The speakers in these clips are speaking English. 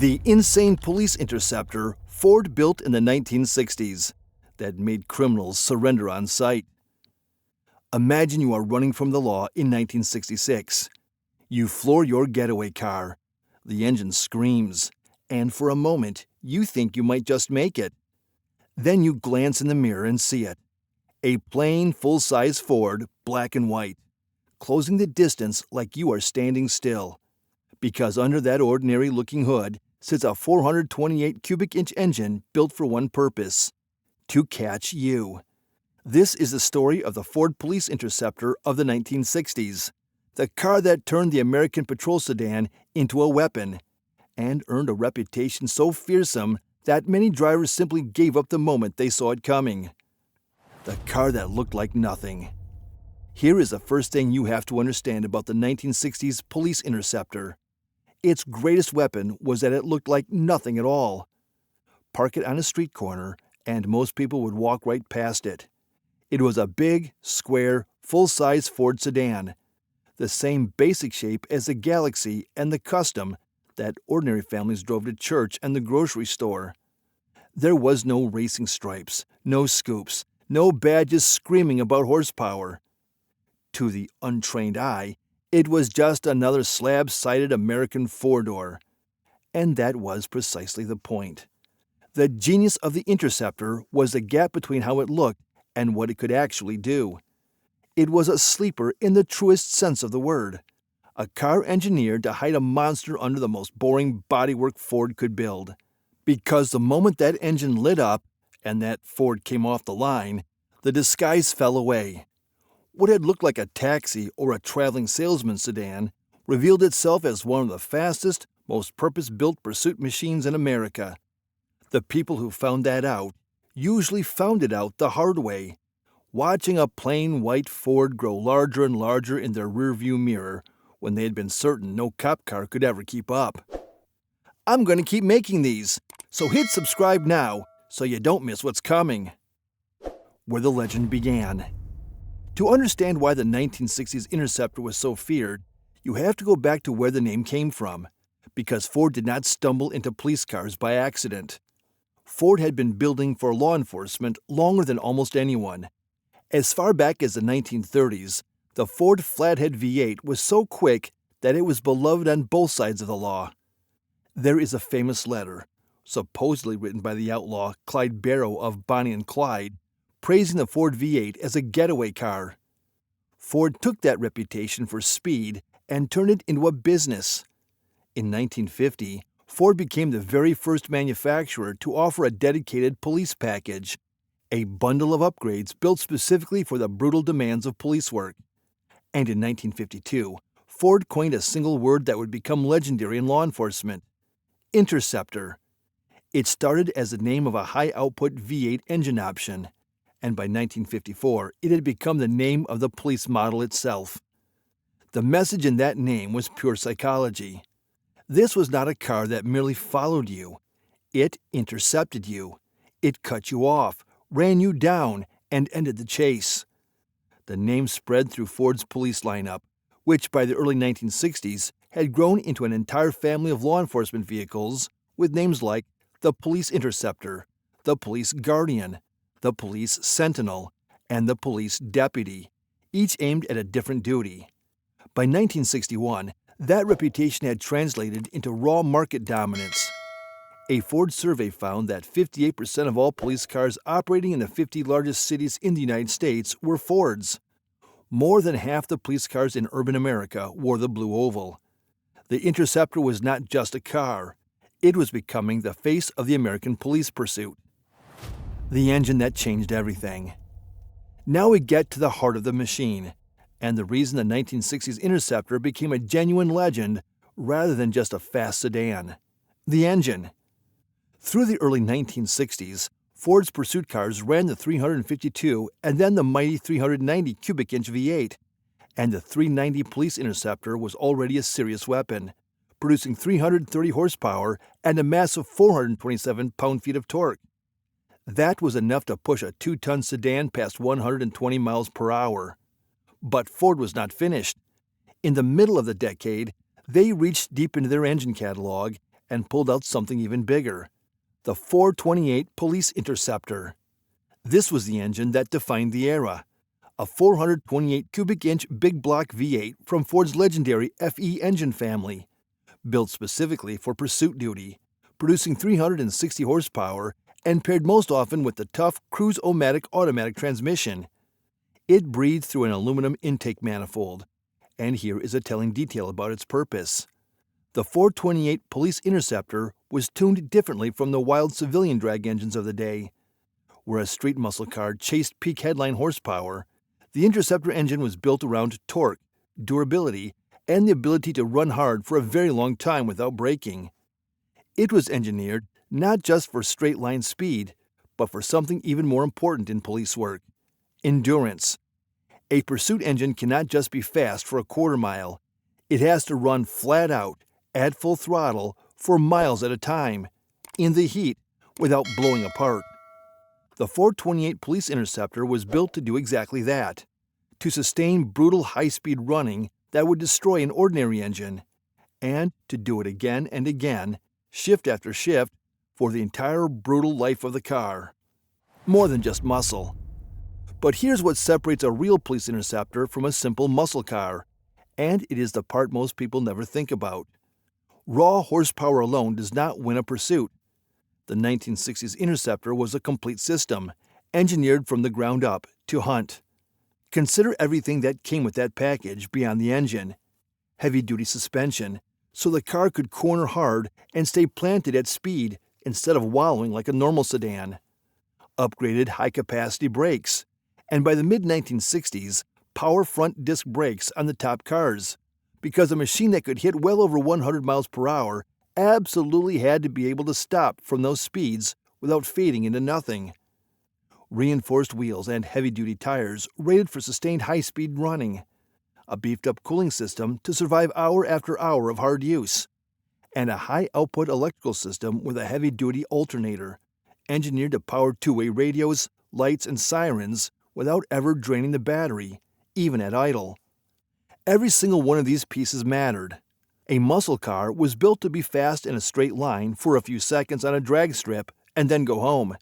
The insane police interceptor Ford built in the 1960s that made criminals surrender on sight. Imagine you are running from the law in 1966. You floor your getaway car. The engine screams, and for a moment, you think you might just make it. Then you glance in the mirror and see it. A plain, full-size Ford, black and white, closing the distance like you are standing still. Because under that ordinary-looking hood sits a 428 cubic inch engine built for one purpose: to catch you. This is the story of the Ford Police Interceptor of the 1960s, the car that turned the American patrol sedan into a weapon and earned a reputation so fearsome that many drivers simply gave up the moment they saw it coming. The car that looked like nothing. Here is the first thing you have to understand about the 1960s Police Interceptor. Its greatest weapon was that it looked like nothing at all. Park it on a street corner, and most people would walk right past it. It was a big, square, full-size Ford sedan, the same basic shape as the Galaxy and the Custom that ordinary families drove to church and the grocery store. There was no racing stripes, no scoops, no badges screaming about horsepower. To the untrained eye, it was just another slab-sided American four-door. And that was precisely the point. The genius of the Interceptor was the gap between how it looked and what it could actually do. It was a sleeper in the truest sense of the word. A car engineered to hide a monster under the most boring bodywork Ford could build. Because the moment that engine lit up and that Ford came off the line, the disguise fell away. What had looked like a taxi or a traveling salesman sedan revealed itself as one of the fastest, most purpose-built pursuit machines in America. The people who found that out usually found it out the hard way, watching a plain white Ford grow larger and larger in their rearview mirror when they had been certain no cop car could ever keep up. I'm going to keep making these, so hit subscribe now so you don't miss what's coming. Where the legend began. To understand why the 1960s Interceptor was so feared, you have to go back to where the name came from, because Ford did not stumble into police cars by accident. Ford had been building for law enforcement longer than almost anyone. As far back as the 1930s, the Ford Flathead V8 was so quick that it was beloved on both sides of the law. There is a famous letter, supposedly written by the outlaw Clyde Barrow of Bonnie and Clyde, praising the Ford V8 as a getaway car. Ford took that reputation for speed and turned it into a business. In 1950, Ford became the very first manufacturer to offer a dedicated police package, a bundle of upgrades built specifically for the brutal demands of police work. And in 1952, Ford coined a single word that would become legendary in law enforcement: Interceptor. It started as the name of a high-output V8 engine option, and by 1954, it had become the name of the police model itself. The message in that name was pure psychology. This was not a car that merely followed you. It intercepted you. It cut you off, ran you down, and ended the chase. The name spread through Ford's police lineup, which by the early 1960s had grown into an entire family of law enforcement vehicles with names like the Police Interceptor, the Police Guardian, the Police Sentinel, and the Police Deputy, each aimed at a different duty. By 1961, that reputation had translated into raw market dominance. A Ford survey found that 58% of all police cars operating in the 50 largest cities in the United States were Fords. More than half the police cars in urban America wore the blue oval. The Interceptor was not just a car. It was becoming the face of the American police pursuit. The engine that changed everything. Now we get to the heart of the machine, and the reason the 1960s Interceptor became a genuine legend rather than just a fast sedan: the engine. Through the early 1960s, Ford's pursuit cars ran the 352 and then the mighty 390 cubic inch V8, and the 390 Police Interceptor was already a serious weapon, producing 330 horsepower and a massive 427 pound-feet of torque. That was enough to push a 2-ton sedan past 120 miles per hour. But Ford was not finished. In the middle of the decade, they reached deep into their engine catalog and pulled out something even bigger, the 428 Police Interceptor. This was the engine that defined the era, a 428 cubic inch big block V8 from Ford's legendary FE engine family, built specifically for pursuit duty, producing 360 horsepower and paired most often with the tough Cruise-O-Matic automatic transmission. It breathed through an aluminum intake manifold, and here is a telling detail about its purpose. The 428 Police Interceptor was tuned differently from the wild civilian drag engines of the day. Where a street muscle car chased peak headline horsepower, the Interceptor engine was built around torque, durability, and the ability to run hard for a very long time without braking. It was engineered not just for straight-line speed, but for something even more important in police work: endurance. A pursuit engine cannot just be fast for a quarter mile. It has to run flat out, at full throttle, for miles at a time, in the heat, without blowing apart. The 428 Police Interceptor was built to do exactly that, to sustain brutal high-speed running that would destroy an ordinary engine, and to do it again and again, shift after shift, for the entire brutal life of the car. More than just muscle. But here's what separates a real police interceptor from a simple muscle car, and it is the part most people never think about. Raw horsepower alone does not win a pursuit. The 1960s Interceptor was a complete system, engineered from the ground up to hunt. Consider everything that came with that package beyond the engine. Heavy-duty suspension, so the car could corner hard and stay planted at speed instead of wallowing like a normal sedan. Upgraded high-capacity brakes, and by the mid-1960s, power front disc brakes on the top cars, because a machine that could hit well over 100 miles per hour absolutely had to be able to stop from those speeds without fading into nothing. Reinforced wheels and heavy-duty tires rated for sustained high-speed running. A beefed-up cooling system to survive hour after hour of hard use. And a high-output electrical system with a heavy-duty alternator, engineered to power two-way radios, lights, and sirens without ever draining the battery, even at idle. Every single one of these pieces mattered. A muscle car was built to be fast in a straight line for a few seconds on a drag strip and then go home.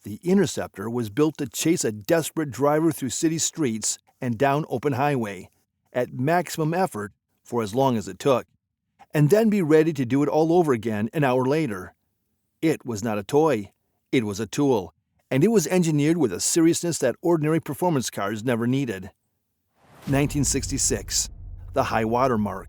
The Interceptor was built to chase a desperate driver through city streets and down open highway, at maximum effort for as long as it took, and then be ready to do it all over again an hour later. It was not a toy. It was a tool, and it was engineered with a seriousness that ordinary performance cars never needed. 1966, the high water mark.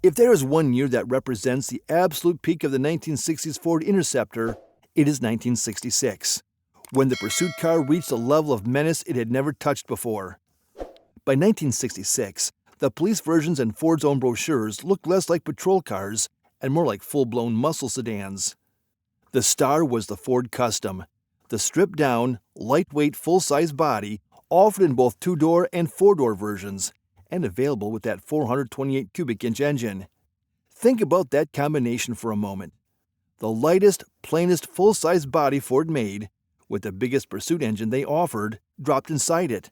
If there is one year that represents the absolute peak of the 1960s Ford Interceptor, it is 1966, when the pursuit car reached a level of menace it had never touched before. By 1966, the police versions and Ford's own brochures looked less like patrol cars and more like full-blown muscle sedans. The star was the Ford Custom, the stripped-down, lightweight, full-size body offered in both two-door and four-door versions, and available with that 428 cubic inch engine. Think about that combination for a moment. The lightest, plainest full-size body Ford made, with the biggest pursuit engine they offered, dropped inside it,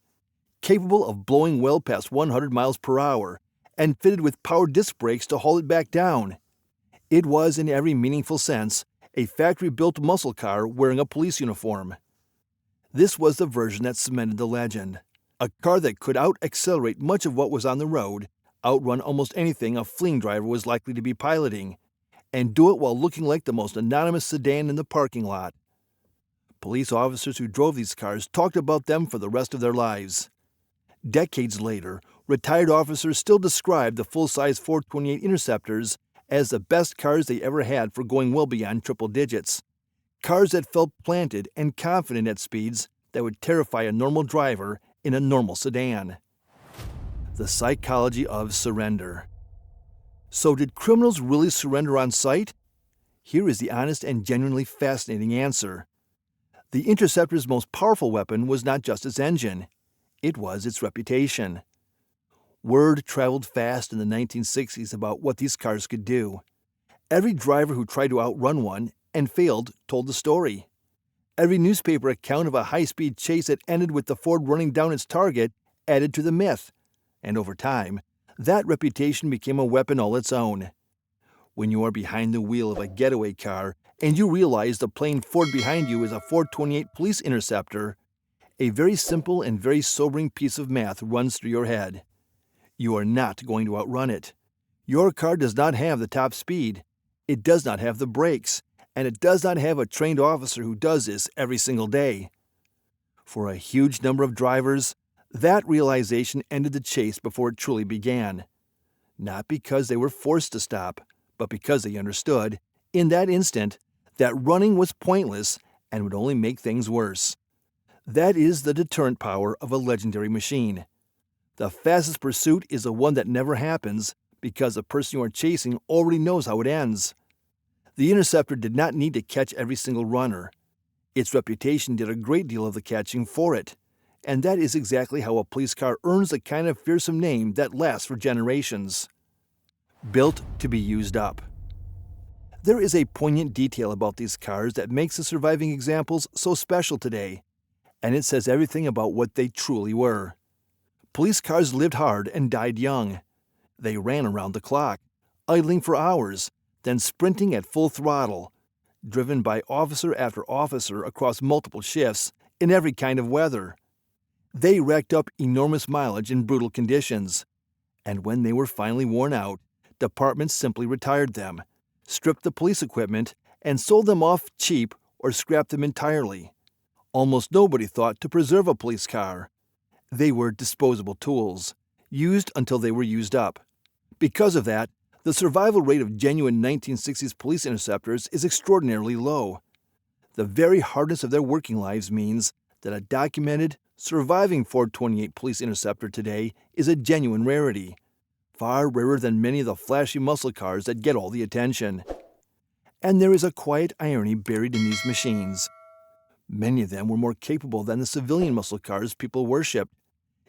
capable of blowing well past 100 miles per hour, and fitted with power disc brakes to haul it back down. It was, in every meaningful sense, a factory-built muscle car wearing a police uniform. This was the version that cemented the legend. A car that could out-accelerate much of what was on the road, outrun almost anything a fleeing driver was likely to be piloting, and do it while looking like the most anonymous sedan in the parking lot. Police officers who drove these cars talked about them for the rest of their lives. Decades later, retired officers still describe the full-size 428 Interceptors as the best cars they ever had for going well beyond triple digits. Cars that felt planted and confident at speeds that would terrify a normal driver in a normal sedan. The psychology of surrender. So did criminals really surrender on sight? Here is the honest and genuinely fascinating answer. The Interceptor's most powerful weapon was not just its engine. It was its reputation. Word traveled fast in the 1960s about what these cars could do. Every driver who tried to outrun one and failed told the story. Every newspaper account of a high-speed chase that ended with the Ford running down its target added to the myth, and over time, that reputation became a weapon all its own. When you are behind the wheel of a getaway car and you realize the plain Ford behind you is a 428 Police Interceptor, a very simple and very sobering piece of math runs through your head. You are not going to outrun it. Your car does not have the top speed, it does not have the brakes, and it does not have a trained officer who does this every single day. For a huge number of drivers, that realization ended the chase before it truly began. Not because they were forced to stop, but because they understood, in that instant, that running was pointless and would only make things worse. That is the deterrent power of a legendary machine. The fastest pursuit is the one that never happens because the person you are chasing already knows how it ends. The Interceptor did not need to catch every single runner. Its reputation did a great deal of the catching for it, and that is exactly how a police car earns the kind of fearsome name that lasts for generations. Built to be used up. There is a poignant detail about these cars that makes the surviving examples so special today, and it says everything about what they truly were. Police cars lived hard and died young. They ran around the clock, idling for hours, then sprinting at full throttle, driven by officer after officer across multiple shifts in every kind of weather. They racked up enormous mileage in brutal conditions, and when they were finally worn out, departments simply retired them, stripped the police equipment, and sold them off cheap or scrapped them entirely. Almost nobody thought to preserve a police car. They were disposable tools, used until they were used up. Because of that, the survival rate of genuine 1960s police interceptors is extraordinarily low. The very hardness of their working lives means that a documented, surviving 428 police interceptor today is a genuine rarity, far rarer than many of the flashy muscle cars that get all the attention. And there is a quiet irony buried in these machines. Many of them were more capable than the civilian muscle cars people worshipped,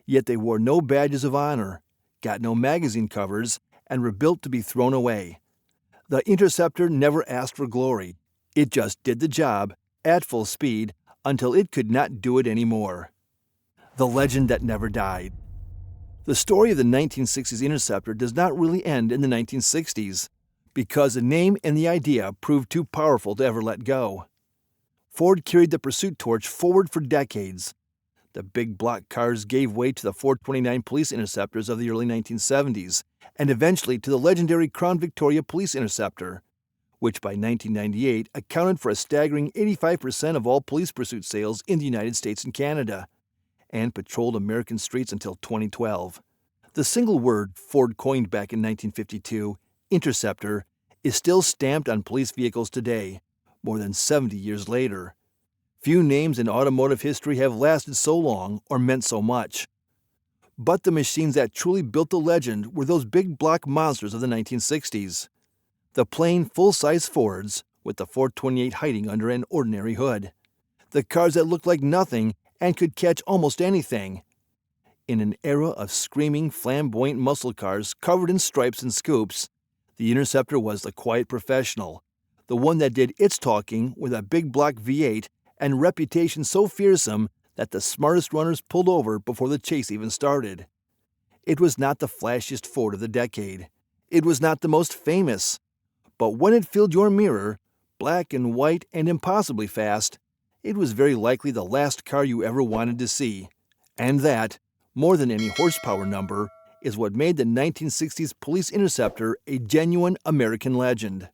yet they wore no badges of honor, got no magazine covers, and were built to be thrown away. The Interceptor never asked for glory. It just did the job, at full speed, until it could not do it anymore. The legend that never died. The story of the 1960s Interceptor does not really end in the 1960s, because the name and the idea proved too powerful to ever let go. Ford carried the pursuit torch forward for decades. The big block cars gave way to the 429 police interceptors of the early 1970s, and eventually to the legendary Crown Victoria Police Interceptor, which by 1998 accounted for a staggering 85% of all police pursuit sales in the United States and Canada, and patrolled American streets until 2012. The single word Ford coined back in 1952, Interceptor, is still stamped on police vehicles today, more than 70 years later. Few names in automotive history have lasted so long or meant so much. But the machines that truly built the legend were those big block monsters of the 1960s. The plain, full-size Fords, with the 428 hiding under an ordinary hood. The cars that looked like nothing and could catch almost anything. In an era of screaming, flamboyant muscle cars covered in stripes and scoops, the Interceptor was the quiet professional, the one that did its talking with a big block V8 and reputation so fearsome that the smartest runners pulled over before the chase even started. It was not the flashiest Ford of the decade. It was not the most famous. But when it filled your mirror, black and white and impossibly fast, it was very likely the last car you ever wanted to see. And that, more than any horsepower number, is what made the 1960s Police Interceptor a genuine American legend.